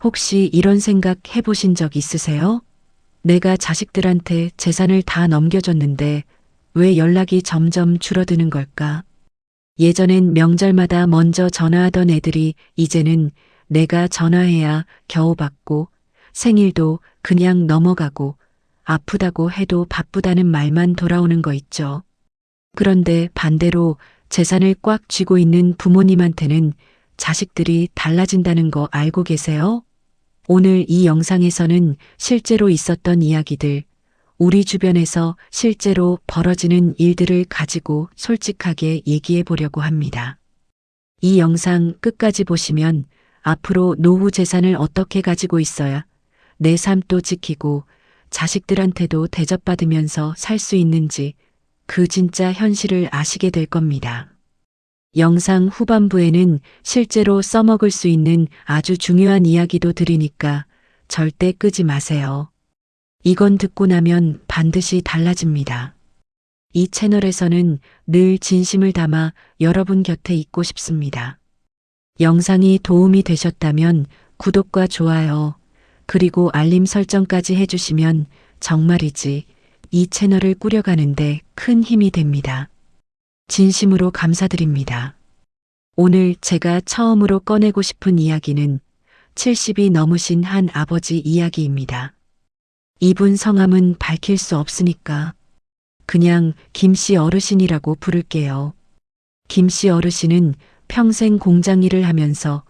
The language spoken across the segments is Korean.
혹시 이런 생각 해보신 적 있으세요? 내가 자식들한테 재산을 다 넘겨줬는데 왜 연락이 점점 줄어드는 걸까? 예전엔 명절마다 먼저 전화하던 애들이 이제는 내가 전화해야 겨우 받고 생일도 그냥 넘어가고 아프다고 해도 바쁘다는 말만 돌아오는 거 있죠. 그런데 반대로 재산을 꽉 쥐고 있는 부모님한테는 자식들이 달라진다는 거 알고 계세요? 오늘 이 영상에서는 실제로 있었던 이야기들, 우리 주변에서 실제로 벌어지는 일들을 가지고 솔직하게 얘기해 보려고 합니다. 이 영상 끝까지 보시면 앞으로 노후 재산을 어떻게 가지고 있어야 내 삶도 지키고 자식들한테도 대접받으면서 살 수 있는지 그 진짜 현실을 아시게 될 겁니다. 영상 후반부에는 실제로 써먹을 수 있는 아주 중요한 이야기도 드리니까 절대 끄지 마세요. 이건 듣고 나면 반드시 달라집니다. 이 채널에서는 늘 진심을 담아 여러분 곁에 있고 싶습니다. 영상이 도움이 되셨다면 구독과 좋아요, 그리고 알림 설정까지 해주시면 정말이지 이 채널을 꾸려가는데 큰 힘이 됩니다. 진심으로 감사드립니다. 오늘 제가 처음으로 꺼내고 싶은 이야기는 70이 넘으신 한 아버지 이야기입니다. 이분 성함은 밝힐 수 없으니까 그냥 김씨 어르신이라고 부를게요. 김씨 어르신은 평생 공장 일을 하면서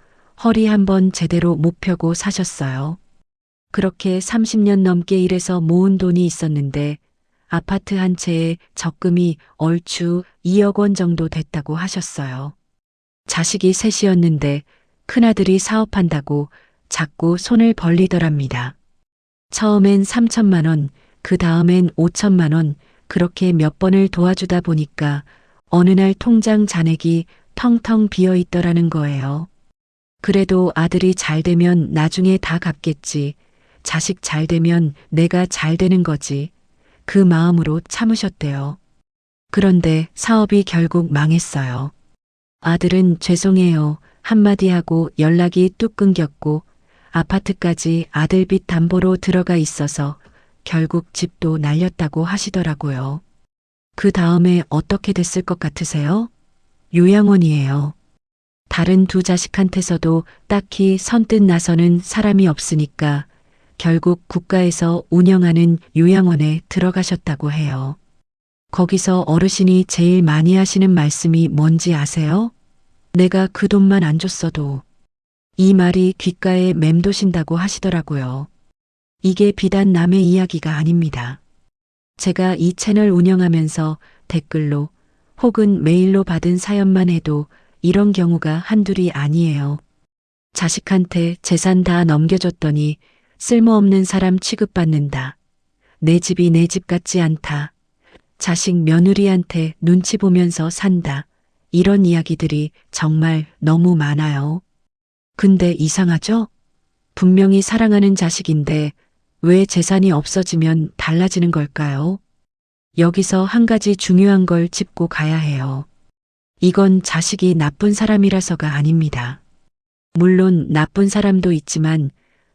허리 한번 제대로 못 펴고 사셨어요. 그렇게 30년 넘게 일해서 모은 돈이 있었는데 아파트 한 채에 적금이 얼추 2억 원 정도 됐다고 하셨어요. 자식이 셋이었는데 큰아들이 사업한다고 자꾸 손을 벌리더랍니다. 처음엔 3천만 원, 그 다음엔 5천만 원, 그렇게 몇 번을 도와주다 보니까 어느 날 통장 잔액이 텅텅 비어 있더라는 거예요. 그래도 아들이 잘 되면 나중에 다 갚겠지. 자식 잘 되면 내가 잘 되는 거지. 그 마음으로 참으셨대요. 그런데 사업이 결국 망했어요. 아들은 죄송해요 한마디 하고 연락이 뚝 끊겼고 아파트까지 아들 빚 담보로 들어가 있어서 결국 집도 날렸다고 하시더라고요. 그 다음에 어떻게 됐을 것 같으세요? 요양원이에요. 다른 두 자식한테서도 딱히 선뜻 나서는 사람이 없으니까 결국 국가에서 운영하는 요양원에 들어가셨다고 해요. 거기서 어르신이 제일 많이 하시는 말씀이 뭔지 아세요? 내가 그 돈만 안 줬어도. 이 말이 귓가에 맴도신다고 하시더라고요. 이게 비단 남의 이야기가 아닙니다. 제가 이 채널 운영하면서 댓글로 혹은 메일로 받은 사연만 해도 이런 경우가 한둘이 아니에요. 자식한테 재산 다 넘겨줬더니 쓸모없는 사람 취급받는다. 내 집이 내 집 같지 않다. 자식 며느리한테 눈치 보면서 산다. 이런 이야기들이 정말 너무 많아요. 근데 이상하죠? 분명히 사랑하는 자식인데 왜 재산이 없어지면 달라지는 걸까요? 여기서 한 가지 중요한 걸 짚고 가야 해요. 이건 자식이 나쁜 사람이라서가 아닙니다. 물론 나쁜 사람도 있지만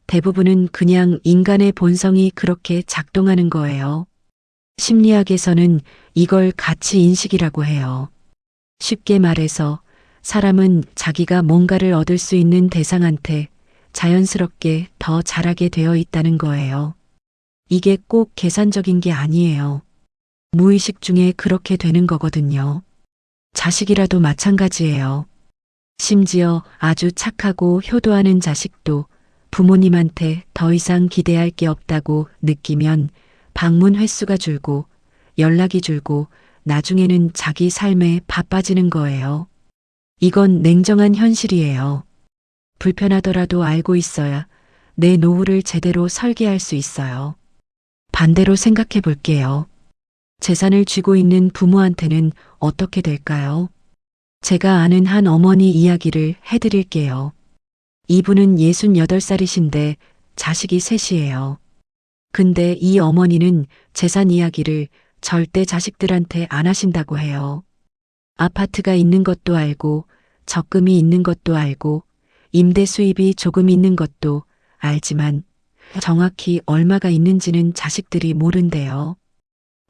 대부분은 그냥 인간의 본성이 그렇게 작동하는 거예요. 심리학에서는 이걸 가치 인식이라고 해요. 쉽게 말해서 사람은 자기가 뭔가를 얻을 수 있는 대상한테 자연스럽게 더 잘하게 되어 있다는 거예요. 이게 꼭 계산적인 게 아니에요. 무의식 중에 그렇게 되는 거거든요. 자식이라도 마찬가지예요. 심지어 아주 착하고 효도하는 자식도 부모님한테 더 이상 기대할 게 없다고 느끼면 방문 횟수가 줄고 연락이 줄고 나중에는 자기 삶에 바빠지는 거예요. 이건 냉정한 현실이에요. 불편하더라도 알고 있어야 내 노후를 제대로 설계할 수 있어요. 반대로 생각해 볼게요. 재산을 쥐고 있는 부모한테는 어떻게 될까요? 제가 아는 한 어머니 이야기를 해드릴게요. 이분은 68살이신데 자식이 셋이에요. 근데 이 어머니는 재산 이야기를 절대 자식들한테 안 하신다고 해요. 아파트가 있는 것도 알고 적금이 있는 것도 알고 임대 수입이 조금 있는 것도 알지만 정확히 얼마가 있는지는 자식들이 모른대요.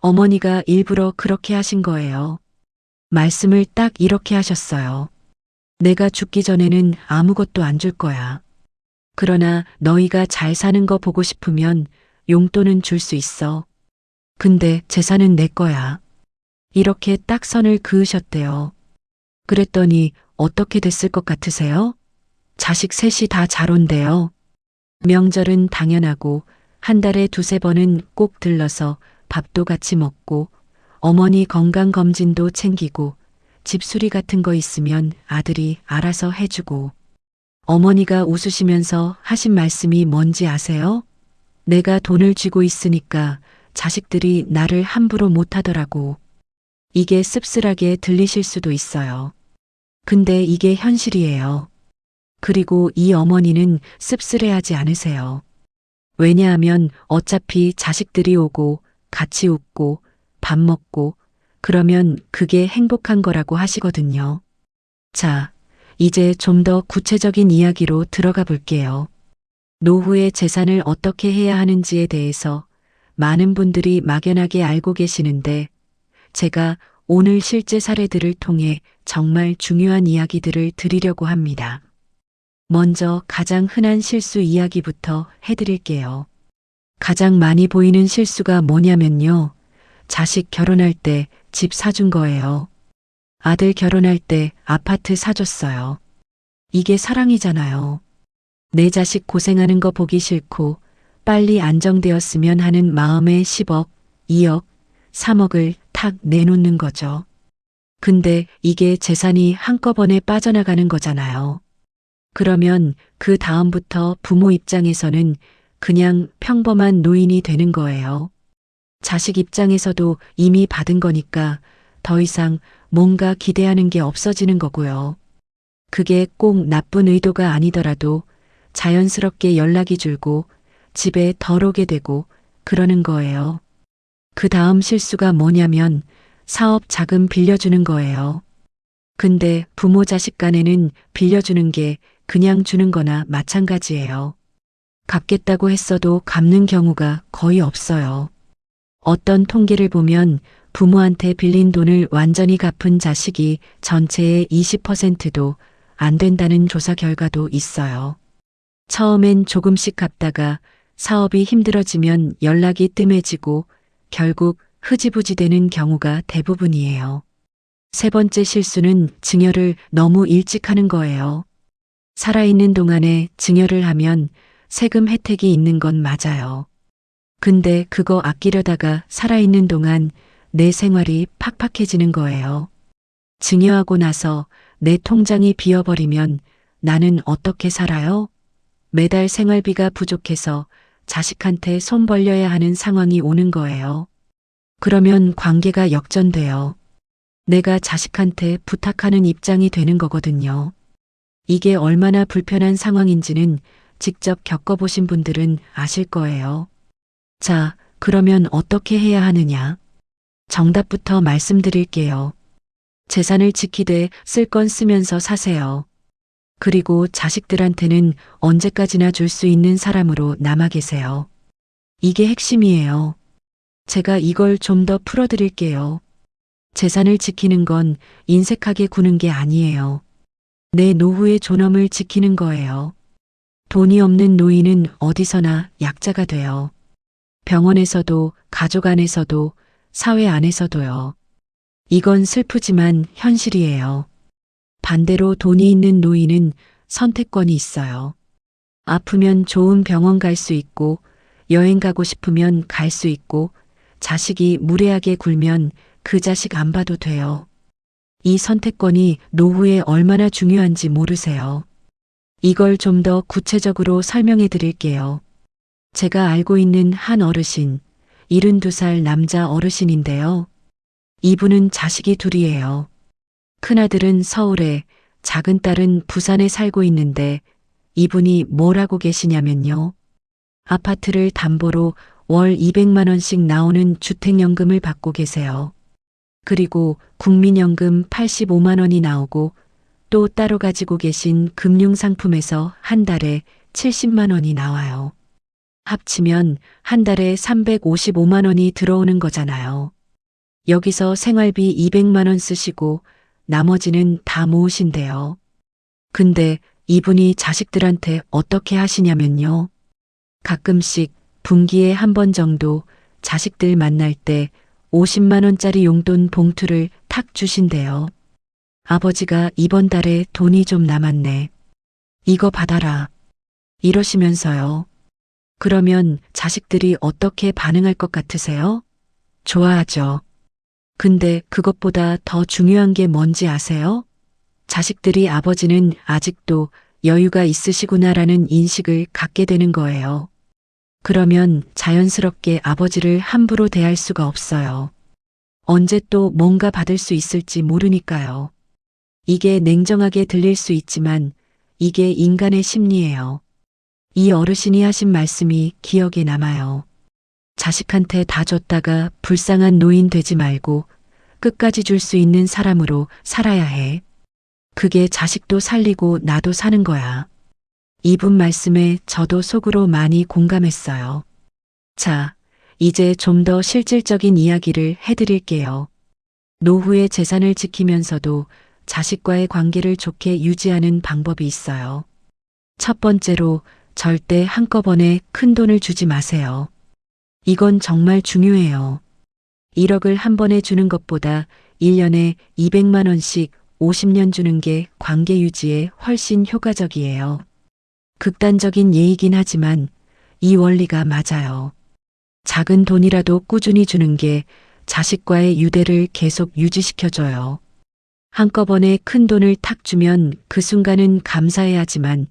어머니가 일부러 그렇게 하신 거예요. 말씀을 딱 이렇게 하셨어요. 내가 죽기 전에는 아무것도 안 줄 거야. 그러나 너희가 잘 사는 거 보고 싶으면 용돈은 줄 수 있어. 근데 재산은 내 거야. 이렇게 딱 선을 그으셨대요. 그랬더니 어떻게 됐을 것 같으세요? 자식 셋이 다 잘 온대요. 명절은 당연하고 한 달에 두세 번은 꼭 들러서 밥도 같이 먹고 어머니 건강검진도 챙기고 집수리 같은 거 있으면 아들이 알아서 해주고 어머니가 웃으시면서 하신 말씀이 뭔지 아세요? 내가 돈을 쥐고 있으니까 자식들이 나를 함부로 못하더라고. 이게 씁쓸하게 들리실 수도 있어요. 근데 이게 현실이에요. 그리고 이 어머니는 씁쓸해하지 않으세요. 왜냐하면 어차피 자식들이 오고 같이 웃고 밥 먹고 그러면 그게 행복한 거라고 하시거든요. 자, 이제 좀 더 구체적인 이야기로 들어가 볼게요. 노후의 재산을 어떻게 해야 하는지에 대해서 많은 분들이 막연하게 알고 계시는데 제가 오늘 실제 사례들을 통해 정말 중요한 이야기들을 드리려고 합니다. 먼저 가장 흔한 실수 이야기부터 해드릴게요. 가장 많이 보이는 실수가 뭐냐면요. 자식 결혼할 때 집 사준 거예요. 아들 결혼할 때 아파트 사줬어요. 이게 사랑이잖아요. 내 자식 고생하는 거 보기 싫고 빨리 안정되었으면 하는 마음에 10억, 2억, 3억을 탁 내놓는 거죠. 근데 이게 재산이 한꺼번에 빠져나가는 거잖아요. 그러면 그 다음부터 부모 입장에서는 그냥 평범한 노인이 되는 거예요. 자식 입장에서도 이미 받은 거니까 더 이상 뭔가 기대하는 게 없어지는 거고요. 그게 꼭 나쁜 의도가 아니더라도 자연스럽게 연락이 줄고 집에 덜 오게 되고 그러는 거예요. 그 다음 실수가 뭐냐면 사업 자금 빌려주는 거예요. 근데 부모 자식 간에는 빌려주는 게 그냥 주는 거나 마찬가지예요. 갚겠다고 했어도 갚는 경우가 거의 없어요. 어떤 통계를 보면 부모한테 빌린 돈을 완전히 갚은 자식이 전체의 20%도 안 된다는 조사 결과도 있어요. 처음엔 조금씩 갚다가 사업이 힘들어지면 연락이 뜸해지고 결국 흐지부지 되는 경우가 대부분이에요. 세 번째 실수는 증여를 너무 일찍 하는 거예요. 살아있는 동안에 증여를 하면 세금 혜택이 있는 건 맞아요. 근데 그거 아끼려다가 살아있는 동안 내 생활이 팍팍해지는 거예요. 증여하고 나서 내 통장이 비어버리면 나는 어떻게 살아요? 매달 생활비가 부족해서 자식한테 손 벌려야 하는 상황이 오는 거예요. 그러면 관계가 역전돼요. 내가 자식한테 부탁하는 입장이 되는 거거든요. 이게 얼마나 불편한 상황인지는 직접 겪어보신 분들은 아실 거예요. 자, 그러면 어떻게 해야 하느냐? 정답부터 말씀드릴게요. 재산을 지키되 쓸 건 쓰면서 사세요. 그리고 자식들한테는 언제까지나 줄 수 있는 사람으로 남아 계세요. 이게 핵심이에요. 제가 이걸 좀 더 풀어드릴게요. 재산을 지키는 건 인색하게 구는 게 아니에요. 내 노후의 존엄을 지키는 거예요. 돈이 없는 노인은 어디서나 약자가 돼요. 병원에서도, 가족 안에서도, 사회 안에서도요. 이건 슬프지만 현실이에요. 반대로 돈이 있는 노인은 선택권이 있어요. 아프면 좋은 병원 갈 수 있고, 여행 가고 싶으면 갈 수 있고, 자식이 무례하게 굴면 그 자식 안 봐도 돼요. 이 선택권이 노후에 얼마나 중요한지 모르세요. 이걸 좀 더 구체적으로 설명해 드릴게요. 제가 알고 있는 한 어르신, 72살 남자 어르신인데요. 이분은 자식이 둘이에요. 큰아들은 서울에, 작은 딸은 부산에 살고 있는데 이분이 뭘 하고 계시냐면요. 아파트를 담보로 월 200만 원씩 나오는 주택연금을 받고 계세요. 그리고 국민연금 85만 원이 나오고 또 따로 가지고 계신 금융상품에서 한 달에 70만 원이 나와요. 합치면 한 달에 355만 원이 들어오는 거잖아요. 여기서 생활비 200만 원 쓰시고 나머지는 다 모으신대요. 근데 이분이 자식들한테 어떻게 하시냐면요. 가끔씩 분기에 한 번 정도 자식들 만날 때 50만 원짜리 용돈 봉투를 탁 주신대요. 아버지가 이번 달에 돈이 좀 남았네. 이거 받아라. 이러시면서요. 그러면 자식들이 어떻게 반응할 것 같으세요? 좋아하죠. 근데 그것보다 더 중요한 게 뭔지 아세요? 자식들이 아버지는 아직도 여유가 있으시구나라는 인식을 갖게 되는 거예요. 그러면 자연스럽게 아버지를 함부로 대할 수가 없어요. 언제 또 뭔가 받을 수 있을지 모르니까요. 이게 냉정하게 들릴 수 있지만 이게 인간의 심리예요. 이 어르신이 하신 말씀이 기억에 남아요. 자식한테 다 줬다가 불쌍한 노인 되지 말고 끝까지 줄 수 있는 사람으로 살아야 해. 그게 자식도 살리고 나도 사는 거야. 이분 말씀에 저도 속으로 많이 공감했어요. 자, 이제 좀 더 실질적인 이야기를 해드릴게요. 노후의 재산을 지키면서도 자식과의 관계를 좋게 유지하는 방법이 있어요. 첫 번째로 절대 한꺼번에 큰 돈을 주지 마세요. 이건 정말 중요해요. 1억을 한 번에 주는 것보다 1년에 200만 원씩 50년 주는 게 관계 유지에 훨씬 효과적이에요. 극단적인 예이긴 하지만 이 원리가 맞아요. 작은 돈이라도 꾸준히 주는 게 자식과의 유대를 계속 유지시켜줘요. 한꺼번에 큰 돈을 탁 주면 그 순간은 감사해야지만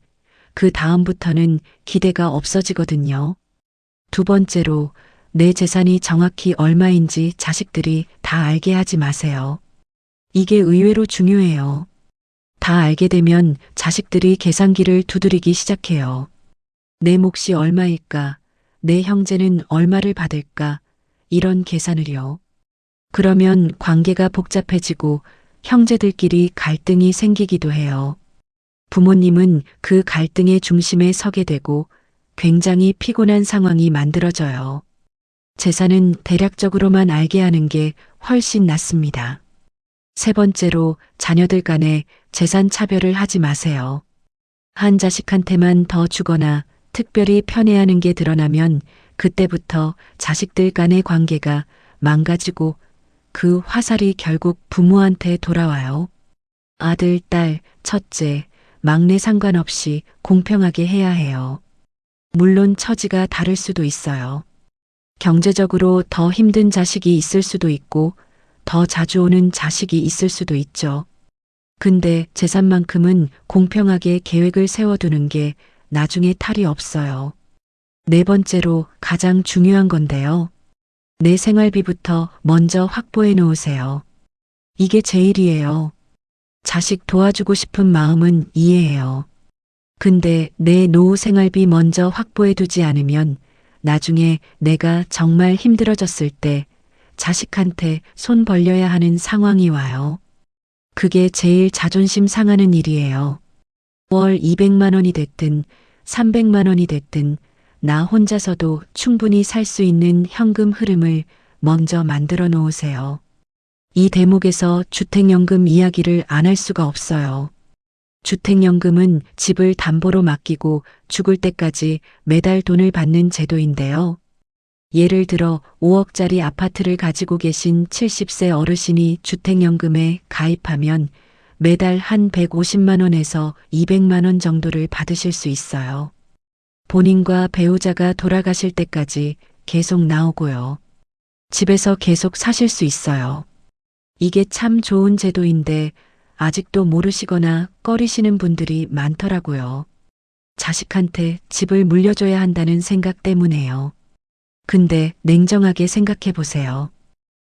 그 다음부터는 기대가 없어지거든요. 두 번째로 내 재산이 정확히 얼마인지 자식들이 다 알게 하지 마세요. 이게 의외로 중요해요. 다 알게 되면 자식들이 계산기를 두드리기 시작해요. 내 몫이 얼마일까? 내 형제는 얼마를 받을까? 이런 계산을요. 그러면 관계가 복잡해지고 형제들끼리 갈등이 생기기도 해요. 부모님은 그 갈등의 중심에 서게 되고 굉장히 피곤한 상황이 만들어져요. 재산은 대략적으로만 알게 하는 게 훨씬 낫습니다. 세 번째로 자녀들 간에 재산 차별을 하지 마세요. 한 자식한테만 더 주거나 특별히 편애하는 게 드러나면 그때부터 자식들 간의 관계가 망가지고 그 화살이 결국 부모한테 돌아와요. 아들, 딸, 첫째, 막내 상관없이 공평하게 해야 해요. 물론 처지가 다를 수도 있어요. 경제적으로 더 힘든 자식이 있을 수도 있고 더 자주 오는 자식이 있을 수도 있죠. 근데 재산만큼은 공평하게 계획을 세워두는 게 나중에 탈이 없어요. 네 번째로 가장 중요한 건데요. 내 생활비부터 먼저 확보해 놓으세요. 이게 제일이에요. 자식 도와주고 싶은 마음은 이해해요. 근데 내 노후 생활비 먼저 확보해 두지 않으면 나중에 내가 정말 힘들어졌을 때 자식한테 손 벌려야 하는 상황이 와요. 그게 제일 자존심 상하는 일이에요. 월 200만 원이 됐든 300만 원이 됐든 나 혼자서도 충분히 살 수 있는 현금 흐름을 먼저 만들어 놓으세요. 이 대목에서 주택연금 이야기를 안 할 수가 없어요. 주택연금은 집을 담보로 맡기고 죽을 때까지 매달 돈을 받는 제도인데요. 예를 들어 5억짜리 아파트를 가지고 계신 70세 어르신이 주택연금에 가입하면 매달 한 150만 원에서 200만 원 정도를 받으실 수 있어요. 본인과 배우자가 돌아가실 때까지 계속 나오고요. 집에서 계속 사실 수 있어요. 이게 참 좋은 제도인데 아직도 모르시거나 꺼리시는 분들이 많더라고요. 자식한테 집을 물려줘야 한다는 생각 때문에요. 근데 냉정하게 생각해 보세요.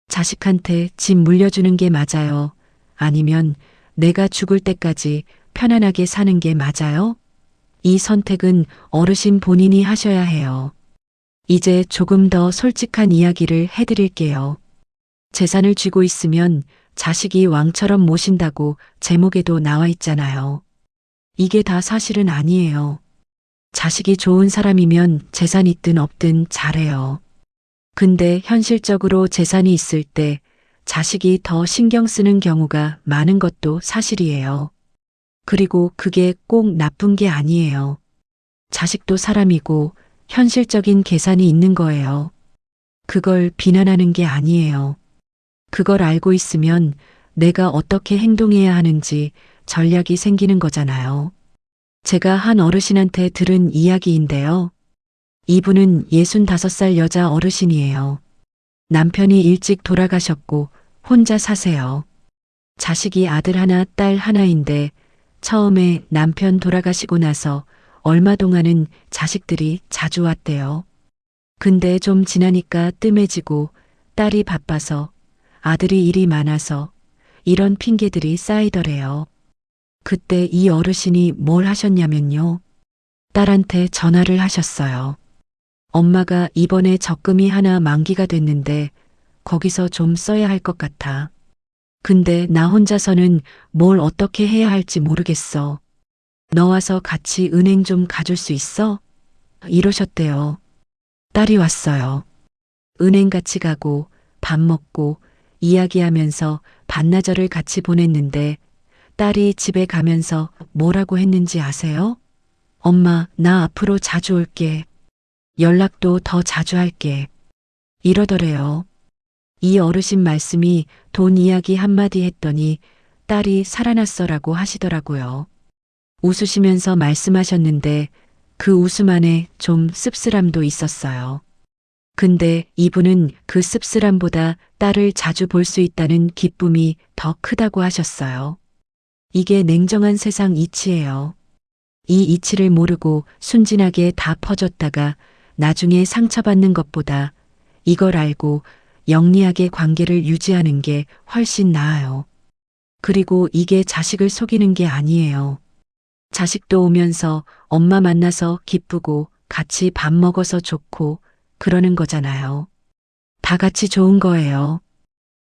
자식한테 집 물려주는 게 맞아요? 아니면 내가 죽을 때까지 편안하게 사는 게 맞아요? 이 선택은 어르신 본인이 하셔야 해요. 이제 조금 더 솔직한 이야기를 해드릴게요. 재산을 쥐고 있으면 자식이 왕처럼 모신다고 제목에도 나와 있잖아요. 이게 다 사실은 아니에요. 자식이 좋은 사람이면 재산 있든 없든 잘해요. 근데 현실적으로 재산이 있을 때 자식이 더 신경 쓰는 경우가 많은 것도 사실이에요. 그리고 그게 꼭 나쁜 게 아니에요. 자식도 사람이고 현실적인 계산이 있는 거예요. 그걸 비난하는 게 아니에요. 그걸 알고 있으면 내가 어떻게 행동해야 하는지 전략이 생기는 거잖아요. 제가 한 어르신한테 들은 이야기인데요. 이분은 65살 여자 어르신이에요. 남편이 일찍 돌아가셨고 혼자 사세요. 자식이 아들 하나, 딸 하나인데 처음에 남편 돌아가시고 나서 얼마 동안은 자식들이 자주 왔대요. 근데 좀 지나니까 뜸해지고 딸이 바빠서 아들이 일이 많아서 이런 핑계들이 쌓이더래요. 그때 이 어르신이 뭘 하셨냐면요. 딸한테 전화를 하셨어요. 엄마가 이번에 적금이 하나 만기가 됐는데 거기서 좀 써야 할 것 같아. 근데 나 혼자서는 뭘 어떻게 해야 할지 모르겠어. 너 와서 같이 은행 좀 가줄 수 있어? 이러셨대요. 딸이 왔어요. 은행 같이 가고 밥 먹고 이야기하면서 반나절을 같이 보냈는데 딸이 집에 가면서 뭐라고 했는지 아세요? 엄마, 나 앞으로 자주 올게. 연락도 더 자주 할게. 이러더래요. 이 어르신 말씀이 돈 이야기 한마디 했더니 딸이 살아났어라고 하시더라고요. 웃으시면서 말씀하셨는데 그 웃음 안에 좀 씁쓸함도 있었어요. 근데 이분은 그 씁쓸함보다 딸을 자주 볼 수 있다는 기쁨이 더 크다고 하셨어요. 이게 냉정한 세상 이치예요. 이 이치를 모르고 순진하게 다 퍼줬다가 나중에 상처받는 것보다 이걸 알고 영리하게 관계를 유지하는 게 훨씬 나아요. 그리고 이게 자식을 속이는 게 아니에요. 자식도 오면서 엄마 만나서 기쁘고 같이 밥 먹어서 좋고 그러는 거잖아요. 다 같이 좋은 거예요.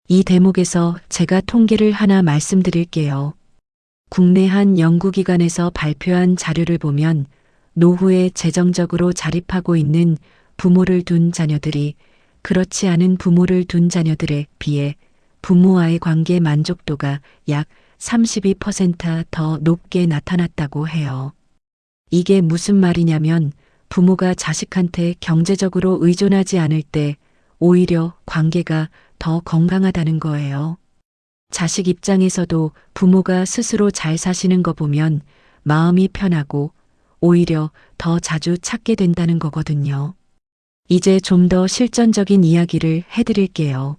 이 대목에서 제가 통계를 하나 말씀드릴게요. 국내 한 연구기관에서 발표한 자료를 보면 노후에 재정적으로 자립하고 있는 부모를 둔 자녀들이 그렇지 않은 부모를 둔 자녀들에 비해 부모와의 관계 만족도가 약 32%더 높게 나타났다고 해요. 이게 무슨 말이냐면 부모가 자식한테 경제적으로 의존하지 않을 때 오히려 관계가 더 건강하다는 거예요. 자식 입장에서도 부모가 스스로 잘 사시는 거 보면 마음이 편하고 오히려 더 자주 찾게 된다는 거거든요. 이제 좀 더 실전적인 이야기를 해드릴게요.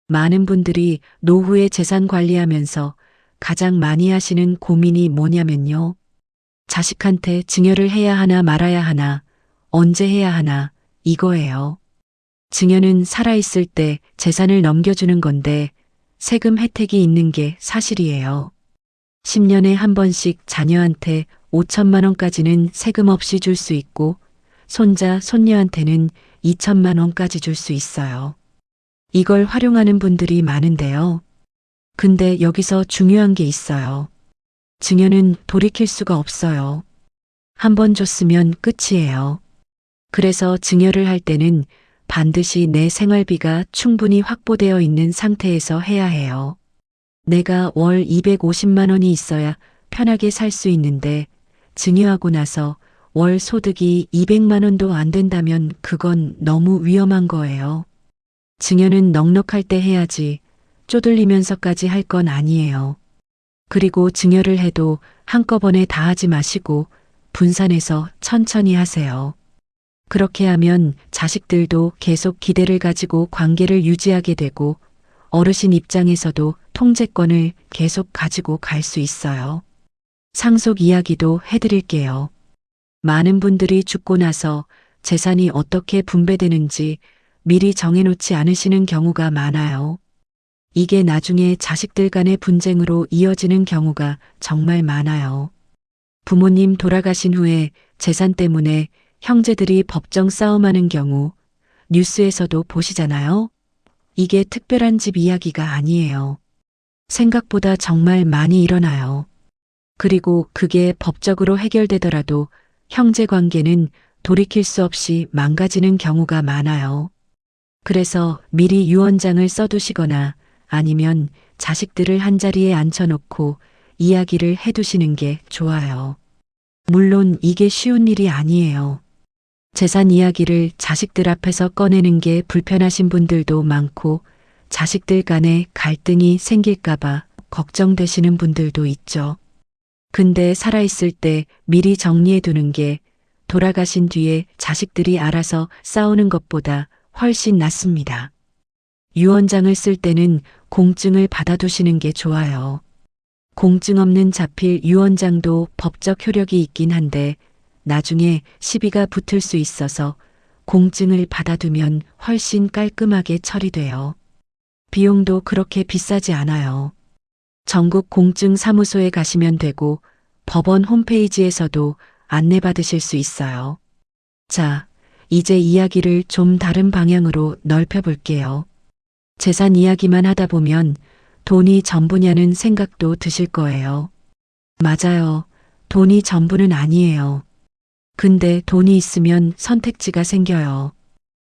많은 분들이 노후에 재산 관리하면서 가장 많이 하시는 고민이 뭐냐면요. 자식한테 증여를 해야 하나 말아야 하나, 언제 해야 하나, 이거예요. 증여는 살아있을 때 재산을 넘겨주는 건데 세금 혜택이 있는 게 사실이에요. 10년에 한 번씩 자녀한테 5천만 원까지는 세금 없이 줄 수 있고 손자, 손녀한테는 2천만 원까지 줄 수 있어요. 이걸 활용하는 분들이 많은데요. 근데 여기서 중요한 게 있어요. 증여는 돌이킬 수가 없어요. 한 번 줬으면 끝이에요. 그래서 증여를 할 때는 반드시 내 생활비가 충분히 확보되어 있는 상태에서 해야 해요. 내가 월 250만 원이 있어야 편하게 살 수 있는데 증여하고 나서 월 소득이 200만 원도 안 된다면 그건 너무 위험한 거예요. 증여는 넉넉할 때 해야지 쪼들리면서까지 할 건 아니에요. 그리고 증여를 해도 한꺼번에 다 하지 마시고 분산해서 천천히 하세요. 그렇게 하면 자식들도 계속 기대를 가지고 관계를 유지하게 되고 어르신 입장에서도 통제권을 계속 가지고 갈 수 있어요. 상속 이야기도 해드릴게요. 많은 분들이 죽고 나서 재산이 어떻게 분배되는지 미리 정해놓지 않으시는 경우가 많아요. 이게 나중에 자식들 간의 분쟁으로 이어지는 경우가 정말 많아요. 부모님 돌아가신 후에 재산 때문에 형제들이 법정 싸움하는 경우 뉴스에서도 보시잖아요. 이게 특별한 집 이야기가 아니에요. 생각보다 정말 많이 일어나요. 그리고 그게 법적으로 해결되더라도 형제 관계는 돌이킬 수 없이 망가지는 경우가 많아요. 그래서 미리 유언장을 써두시거나 아니면 자식들을 한자리에 앉혀놓고 이야기를 해두시는 게 좋아요. 물론 이게 쉬운 일이 아니에요. 재산 이야기를 자식들 앞에서 꺼내는 게 불편하신 분들도 많고 자식들 간에 갈등이 생길까봐 걱정되시는 분들도 있죠. 근데 살아있을 때 미리 정리해 두는 게 돌아가신 뒤에 자식들이 알아서 싸우는 것보다 훨씬 낫습니다. 유언장을 쓸 때는 공증을 받아두시는 게 좋아요. 공증 없는 자필 유언장도 법적 효력이 있긴 한데 나중에 시비가 붙을 수 있어서 공증을 받아두면 훨씬 깔끔하게 처리돼요. 비용도 그렇게 비싸지 않아요. 전국 공증 사무소에 가시면 되고 법원 홈페이지에서도 안내받으실 수 있어요. 자, 이제 이야기를 좀 다른 방향으로 넓혀볼게요. 재산 이야기만 하다 보면 돈이 전부냐는 생각도 드실 거예요. 맞아요. 돈이 전부는 아니에요. 근데 돈이 있으면 선택지가 생겨요.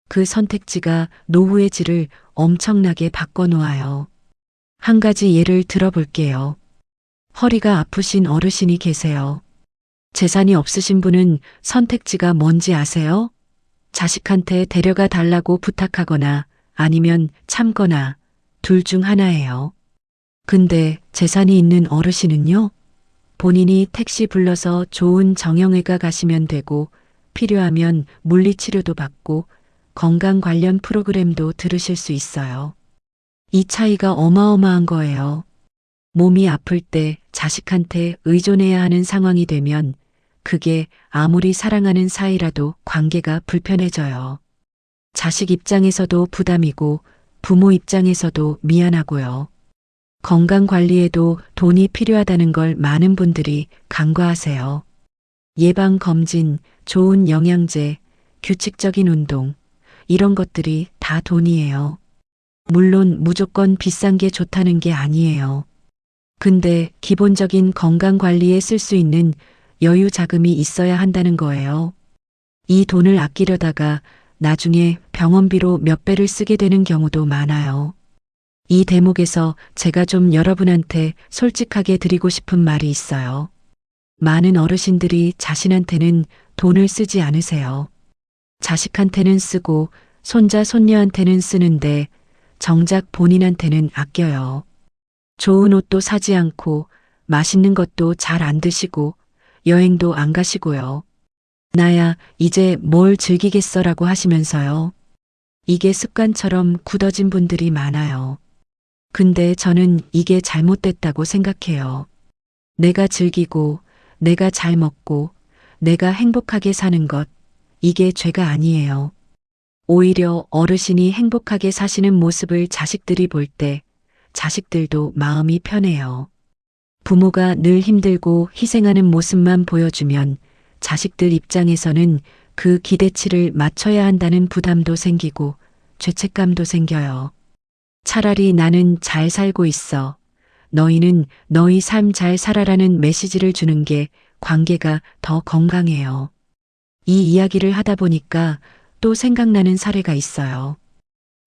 그 선택지가 노후의 질을 엄청나게 바꿔놓아요. 한 가지 예를 들어볼게요. 허리가 아프신 어르신이 계세요. 재산이 없으신 분은 선택지가 뭔지 아세요? 자식한테 데려가 달라고 부탁하거나 아니면 참거나 둘 중 하나예요. 근데 재산이 있는 어르신은요? 본인이 택시 불러서 좋은 정형외과 가시면 되고 필요하면 물리치료도 받고 건강 관련 프로그램도 들으실 수 있어요. 이 차이가 어마어마한 거예요. 몸이 아플 때 자식한테 의존해야 하는 상황이 되면 그게 아무리 사랑하는 사이라도 관계가 불편해져요. 자식 입장에서도 부담이고 부모 입장에서도 미안하고요. 건강 관리에도 돈이 필요하다는 걸 많은 분들이 간과하세요. 예방 검진, 좋은 영양제, 규칙적인 운동, 이런 것들이 다 돈이에요. 물론 무조건 비싼 게 좋다는 게 아니에요. 근데 기본적인 건강 관리에 쓸 수 있는 여유 자금이 있어야 한다는 거예요. 이 돈을 아끼려다가 나중에 병원비로 몇 배를 쓰게 되는 경우도 많아요. 이 대목에서 제가 좀 여러분한테 솔직하게 드리고 싶은 말이 있어요. 많은 어르신들이 자신한테는 돈을 쓰지 않으세요. 자식한테는 쓰고 손자 손녀한테는 쓰는데 정작 본인한테는 아껴요. 좋은 옷도 사지 않고 맛있는 것도 잘 안 드시고 여행도 안 가시고요. 나야 이제 뭘 즐기겠어라고 하시면서요. 이게 습관처럼 굳어진 분들이 많아요. 근데 저는 이게 잘못됐다고 생각해요. 내가 즐기고, 내가 잘 먹고, 내가 행복하게 사는 것, 이게 죄가 아니에요. 오히려 어르신이 행복하게 사시는 모습을 자식들이 볼 때 자식들도 마음이 편해요. 부모가 늘 힘들고 희생하는 모습만 보여주면 자식들 입장에서는 그 기대치를 맞춰야 한다는 부담도 생기고 죄책감도 생겨요. 차라리 나는 잘 살고 있어. 너희는 너희 삶 잘 살아라는 메시지를 주는 게 관계가 더 건강해요. 이 이야기를 하다 보니까 또 생각나는 사례가 있어요.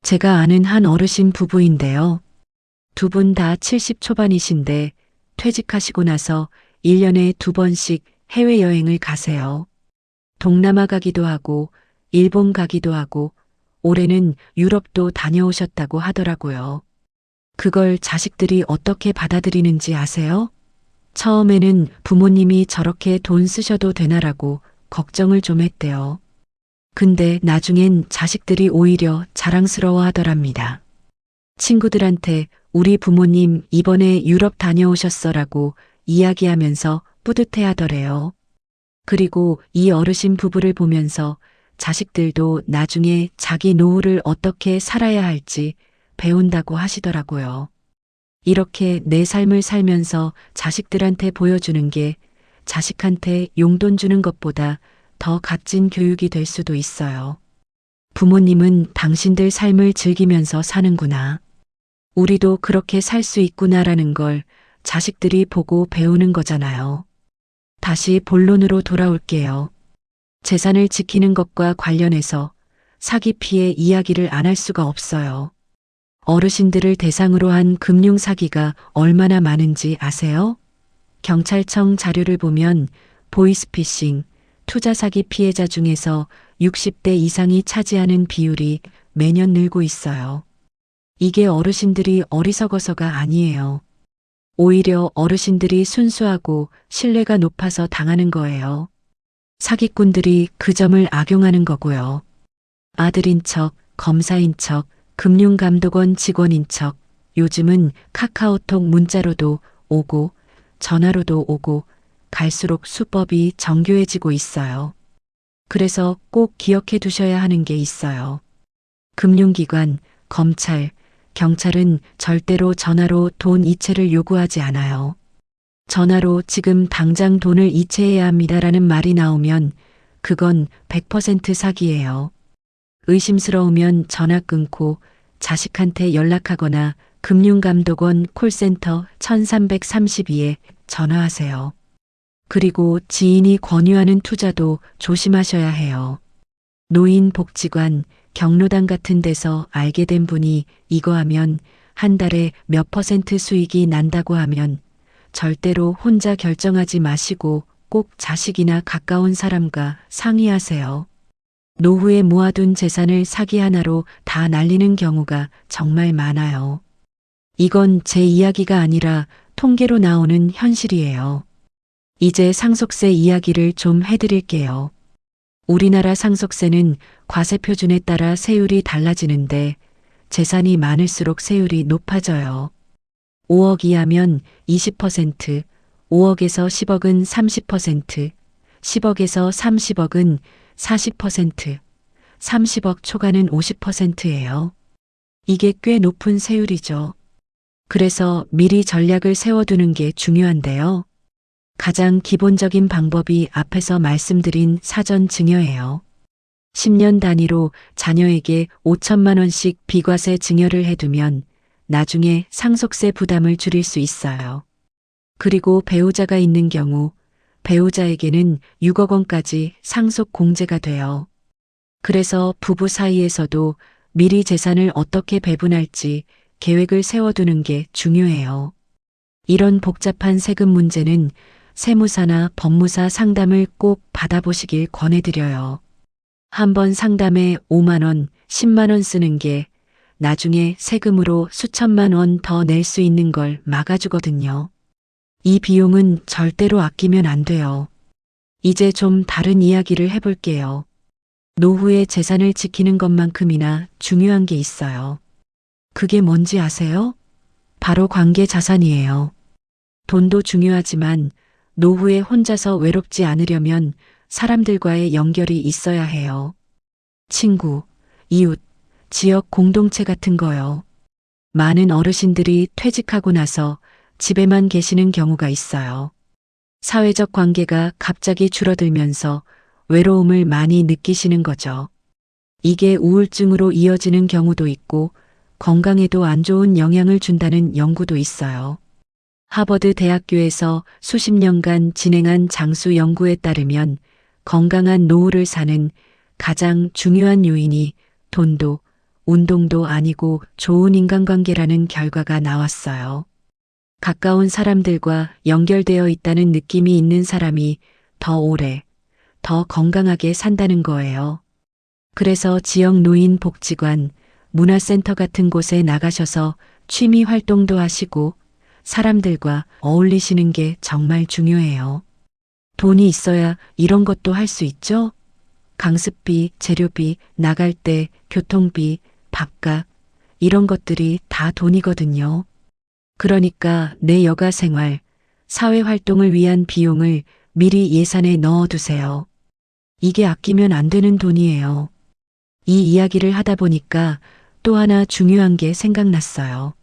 제가 아는 한 어르신 부부인데요. 두 분 다 70 초반이신데 퇴직하시고 나서 1년에 2번씩 해외여행을 가세요. 동남아 가기도 하고 일본 가기도 하고 올해는 유럽도 다녀오셨다고 하더라고요. 그걸 자식들이 어떻게 받아들이는지 아세요? 처음에는 부모님이 저렇게 돈 쓰셔도 되나라고 걱정을 좀 했대요. 근데 나중엔 자식들이 오히려 자랑스러워 하더랍니다. 친구들한테 우리 부모님 이번에 유럽 다녀오셨어라고 이야기하면서 뿌듯해 하더래요. 그리고 이 어르신 부부를 보면서 자식들도 나중에 자기 노후를 어떻게 살아야 할지 배운다고 하시더라고요. 이렇게 내 삶을 살면서 자식들한테 보여주는 게 자식한테 용돈 주는 것보다 더 값진 교육이 될 수도 있어요. 부모님은 당신들 삶을 즐기면서 사는구나. 우리도 그렇게 살 수 있구나라는 걸 자식들이 보고 배우는 거잖아요. 다시 본론으로 돌아올게요. 재산을 지키는 것과 관련해서 사기 피해 이야기를 안 할 수가 없어요. 어르신들을 대상으로 한 금융 사기가 얼마나 많은지 아세요? 경찰청 자료를 보면 보이스피싱, 투자 사기 피해자 중에서 60대 이상이 차지하는 비율이 매년 늘고 있어요. 이게 어르신들이 어리석어서가 아니에요. 오히려 어르신들이 순수하고 신뢰가 높아서 당하는 거예요. 사기꾼들이 그 점을 악용하는 거고요. 아들인 척, 검사인 척, 금융감독원 직원인 척, 요즘은 카카오톡 문자로도 오고 전화로도 오고 갈수록 수법이 정교해지고 있어요. 그래서 꼭 기억해 두셔야 하는 게 있어요. 금융기관, 검찰, 경찰은 절대로 전화로 돈 이체를 요구하지 않아요. 전화로 지금 당장 돈을 이체해야 합니다라는 말이 나오면 그건 100% 사기예요. 의심스러우면 전화 끊고 자식한테 연락하거나 금융감독원 콜센터 1332에 전화하세요. 그리고 지인이 권유하는 투자도 조심하셔야 해요. 노인복지관, 경로당 같은 데서 알게 된 분이 이거 하면 한 달에 몇 % 수익이 난다고 하면 절대로 혼자 결정하지 마시고 꼭 자식이나 가까운 사람과 상의하세요. 노후에 모아둔 재산을 사기 하나로 다 날리는 경우가 정말 많아요. 이건 제 이야기가 아니라 통계로 나오는 현실이에요. 이제 상속세 이야기를 좀 해드릴게요. 우리나라 상속세는 과세표준에 따라 세율이 달라지는데 재산이 많을수록 세율이 높아져요. 5억 이하면 20%, 5억에서 10억은 30%, 10억에서 30억은 40%, 30억 초과는 50%예요. 이게 꽤 높은 세율이죠. 그래서 미리 전략을 세워두는 게 중요한데요. 가장 기본적인 방법이 앞에서 말씀드린 사전 증여예요. 10년 단위로 자녀에게 5천만 원씩 비과세 증여를 해두면 나중에 상속세 부담을 줄일 수 있어요. 그리고 배우자가 있는 경우 배우자에게는 6억 원까지 상속 공제가 돼요. 그래서 부부 사이에서도 미리 재산을 어떻게 배분할지 계획을 세워두는 게 중요해요. 이런 복잡한 세금 문제는 세무사나 법무사 상담을 꼭 받아보시길 권해드려요. 한번 상담에 5만 원, 10만 원 쓰는 게 나중에 세금으로 수천만 원 더 낼 수 있는 걸 막아주거든요. 이 비용은 절대로 아끼면 안 돼요. 이제 좀 다른 이야기를 해볼게요. 노후에 재산을 지키는 것만큼이나 중요한 게 있어요. 그게 뭔지 아세요? 바로 관계 자산이에요. 돈도 중요하지만 노후에 혼자서 외롭지 않으려면 사람들과의 연결이 있어야 해요. 친구, 이웃, 지역 공동체 같은 거요. 많은 어르신들이 퇴직하고 나서 집에만 계시는 경우가 있어요. 사회적 관계가 갑자기 줄어들면서 외로움을 많이 느끼시는 거죠. 이게 우울증으로 이어지는 경우도 있고 건강에도 안 좋은 영향을 준다는 연구도 있어요. 하버드 대학교에서 수십 년간 진행한 장수 연구에 따르면 건강한 노후를 사는 가장 중요한 요인이 돈도 운동도 아니고 좋은 인간관계라는 결과가 나왔어요. 가까운 사람들과 연결되어 있다는 느낌이 있는 사람이 더 오래, 더 건강하게 산다는 거예요. 그래서 지역 노인 복지관, 문화센터 같은 곳에 나가셔서 취미 활동도 하시고 사람들과 어울리시는 게 정말 중요해요. 돈이 있어야 이런 것도 할 수 있죠? 강습비, 재료비, 나갈 때 교통비, 밥값, 이런 것들이 다 돈이거든요. 그러니까 내 여가 생활, 사회 활동을 위한 비용을 미리 예산에 넣어두세요. 이게 아끼면 안 되는 돈이에요. 이 이야기를 하다 보니까 또 하나 중요한 게 생각났어요.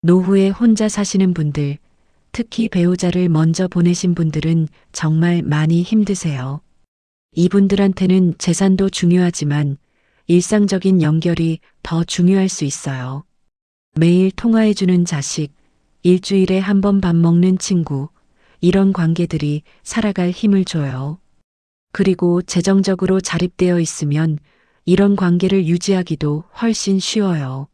노후에 혼자 사시는 분들, 특히 배우자를 먼저 보내신 분들은 정말 많이 힘드세요. 이분들한테는 재산도 중요하지만 일상적인 연결이 더 중요할 수 있어요. 매일 통화해주는 자식, 일주일에 한 번 밥 먹는 친구, 이런 관계들이 살아갈 힘을 줘요. 그리고 재정적으로 자립되어 있으면 이런 관계를 유지하기도 훨씬 쉬워요.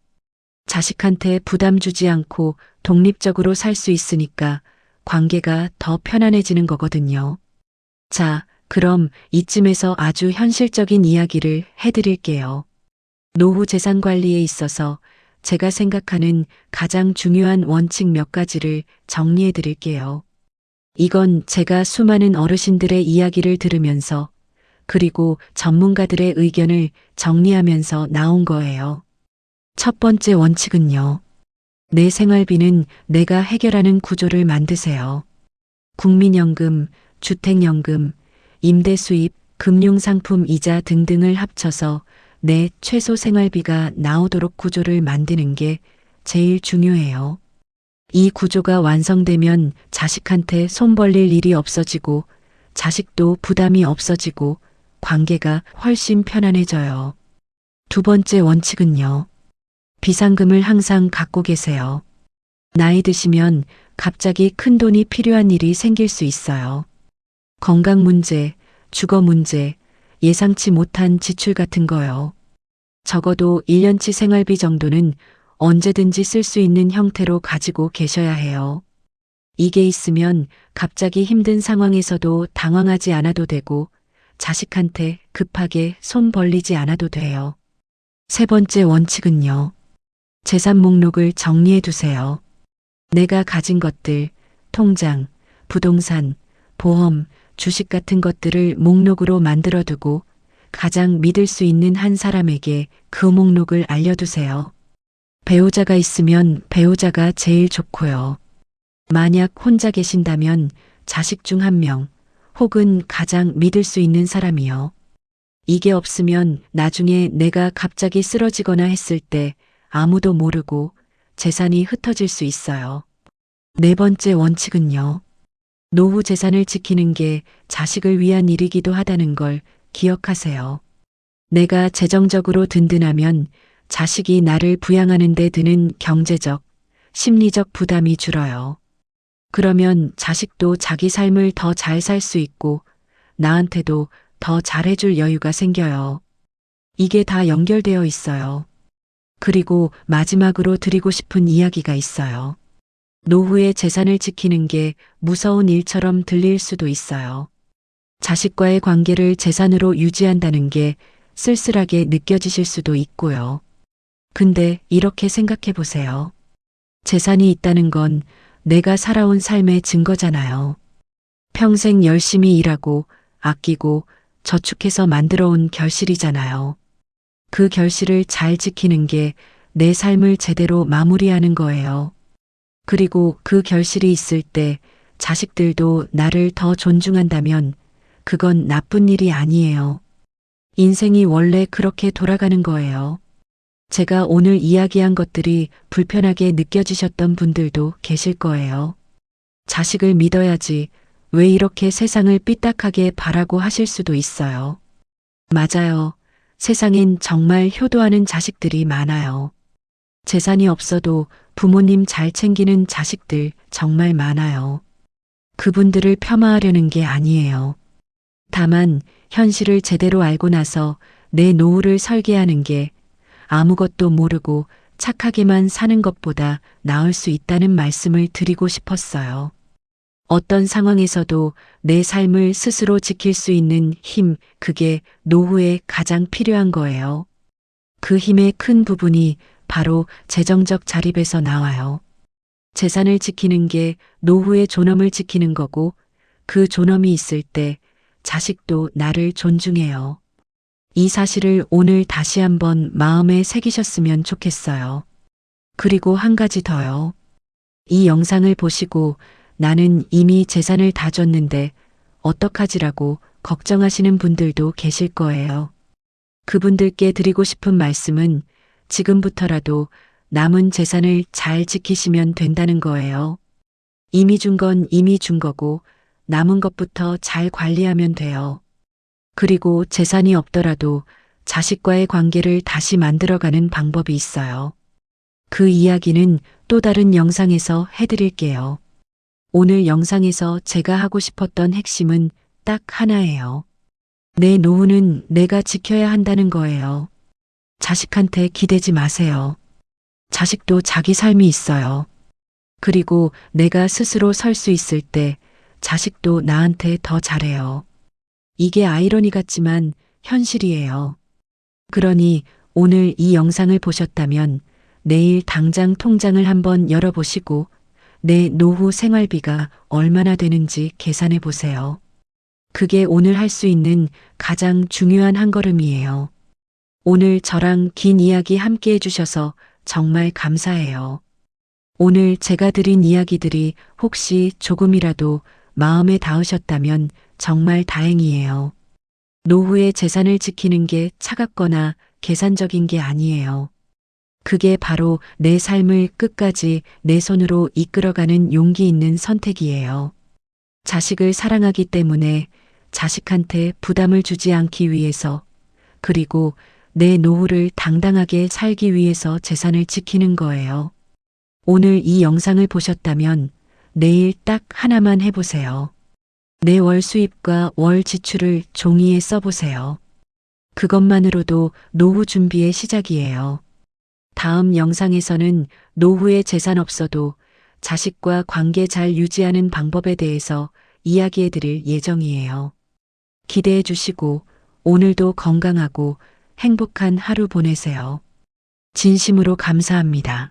자식한테 부담 주지 않고 독립적으로 살 수 있으니까 관계가 더 편안해지는 거거든요. 자, 그럼 이쯤에서 아주 현실적인 이야기를 해드릴게요. 노후 재산 관리에 있어서 제가 생각하는 가장 중요한 원칙 몇 가지를 정리해 드릴게요. 이건 제가 수많은 어르신들의 이야기를 들으면서 그리고 전문가들의 의견을 정리하면서 나온 거예요. 첫 번째 원칙은요. 내 생활비는 내가 해결하는 구조를 만드세요. 국민연금, 주택연금, 임대 수입, 금융상품 이자 등등을 합쳐서 내 최소 생활비가 나오도록 구조를 만드는 게 제일 중요해요. 이 구조가 완성되면 자식한테 손 벌릴 일이 없어지고 자식도 부담이 없어지고 관계가 훨씬 편안해져요. 두 번째 원칙은요. 비상금을 항상 갖고 계세요. 나이 드시면 갑자기 큰 돈이 필요한 일이 생길 수 있어요. 건강 문제, 주거 문제, 예상치 못한 지출 같은 거요. 적어도 1년치 생활비 정도는 언제든지 쓸 수 있는 형태로 가지고 계셔야 해요. 이게 있으면 갑자기 힘든 상황에서도 당황하지 않아도 되고 자식한테 급하게 손 벌리지 않아도 돼요. 세 번째 원칙은요. 재산 목록을 정리해 두세요. 내가 가진 것들, 통장, 부동산, 보험, 주식 같은 것들을 목록으로 만들어 두고 가장 믿을 수 있는 한 사람에게 그 목록을 알려두세요. 배우자가 있으면 배우자가 제일 좋고요. 만약 혼자 계신다면 자식 중 한 명, 혹은 가장 믿을 수 있는 사람이요. 이게 없으면 나중에 내가 갑자기 쓰러지거나 했을 때 아무도 모르고 재산이 흩어질 수 있어요. 네 번째 원칙은요. 노후 재산을 지키는 게 자식을 위한 일이기도 하다는 걸 기억하세요. 내가 재정적으로 든든하면 자식이 나를 부양하는 데 드는 경제적, 심리적 부담이 줄어요. 그러면 자식도 자기 삶을 더 잘 살 수 있고 나한테도 더 잘해줄 여유가 생겨요. 이게 다 연결되어 있어요. 그리고 마지막으로 드리고 싶은 이야기가 있어요. 노후의 재산을 지키는 게 무서운 일처럼 들릴 수도 있어요. 자식과의 관계를 재산으로 유지한다는 게 쓸쓸하게 느껴지실 수도 있고요. 근데 이렇게 생각해 보세요. 재산이 있다는 건 내가 살아온 삶의 증거잖아요. 평생 열심히 일하고 아끼고 저축해서 만들어 온 결실이잖아요. 그 결실을 잘 지키는 게 내 삶을 제대로 마무리하는 거예요. 그리고 그 결실이 있을 때 자식들도 나를 더 존중한다면 그건 나쁜 일이 아니에요. 인생이 원래 그렇게 돌아가는 거예요. 제가 오늘 이야기한 것들이 불편하게 느껴지셨던 분들도 계실 거예요. 자식을 믿어야지 왜 이렇게 세상을 삐딱하게 바라고 하실 수도 있어요. 맞아요. 세상엔 정말 효도하는 자식들이 많아요. 재산이 없어도 부모님 잘 챙기는 자식들 정말 많아요. 그분들을 폄하하려는 게 아니에요. 다만 현실을 제대로 알고 나서 내 노후를 설계하는 게 아무것도 모르고 착하게만 사는 것보다 나을 수 있다는 말씀을 드리고 싶었어요. 어떤 상황에서도 내 삶을 스스로 지킬 수 있는 힘, 그게 노후에 가장 필요한 거예요. 그 힘의 큰 부분이 바로 재정적 자립에서 나와요. 재산을 지키는 게 노후의 존엄을 지키는 거고 그 존엄이 있을 때 자식도 나를 존중해요. 이 사실을 오늘 다시 한번 마음에 새기셨으면 좋겠어요. 그리고 한 가지 더요. 이 영상을 보시고 나는 이미 재산을 다 줬는데 어떡하지라고 걱정하시는 분들도 계실 거예요. 그분들께 드리고 싶은 말씀은 지금부터라도 남은 재산을 잘 지키시면 된다는 거예요. 이미 준 건 이미 준 거고 남은 것부터 잘 관리하면 돼요. 그리고 재산이 없더라도 자식과의 관계를 다시 만들어가는 방법이 있어요. 그 이야기는 또 다른 영상에서 해드릴게요. 오늘 영상에서 제가 하고 싶었던 핵심은 딱 하나예요. 내 노후는 내가 지켜야 한다는 거예요. 자식한테 기대지 마세요. 자식도 자기 삶이 있어요. 그리고 내가 스스로 설 수 있을 때 자식도 나한테 더 잘해요. 이게 아이러니 같지만 현실이에요. 그러니 오늘 이 영상을 보셨다면 내일 당장 통장을 한번 열어보시고 내 노후 생활비가 얼마나 되는지 계산해 보세요. 그게 오늘 할 수 있는 가장 중요한 한 걸음이에요. 오늘 저랑 긴 이야기 함께 해주셔서 정말 감사해요. 오늘 제가 드린 이야기들이 혹시 조금이라도 마음에 닿으셨다면 정말 다행이에요. 노후의 재산을 지키는 게 차갑거나 계산적인 게 아니에요. 그게 바로 내 삶을 끝까지 내 손으로 이끌어가는 용기 있는 선택이에요. 자식을 사랑하기 때문에 자식한테 부담을 주지 않기 위해서, 그리고 내 노후를 당당하게 살기 위해서 재산을 지키는 거예요. 오늘 이 영상을 보셨다면 내일 딱 하나만 해보세요. 내 월 수입과 월 지출을 종이에 써보세요. 그것만으로도 노후 준비의 시작이에요. 다음 영상에서는 노후에 재산 없어도 자식과 관계 잘 유지하는 방법에 대해서 이야기해 드릴 예정이에요. 기대해 주시고 오늘도 건강하고 행복한 하루 보내세요. 진심으로 감사합니다.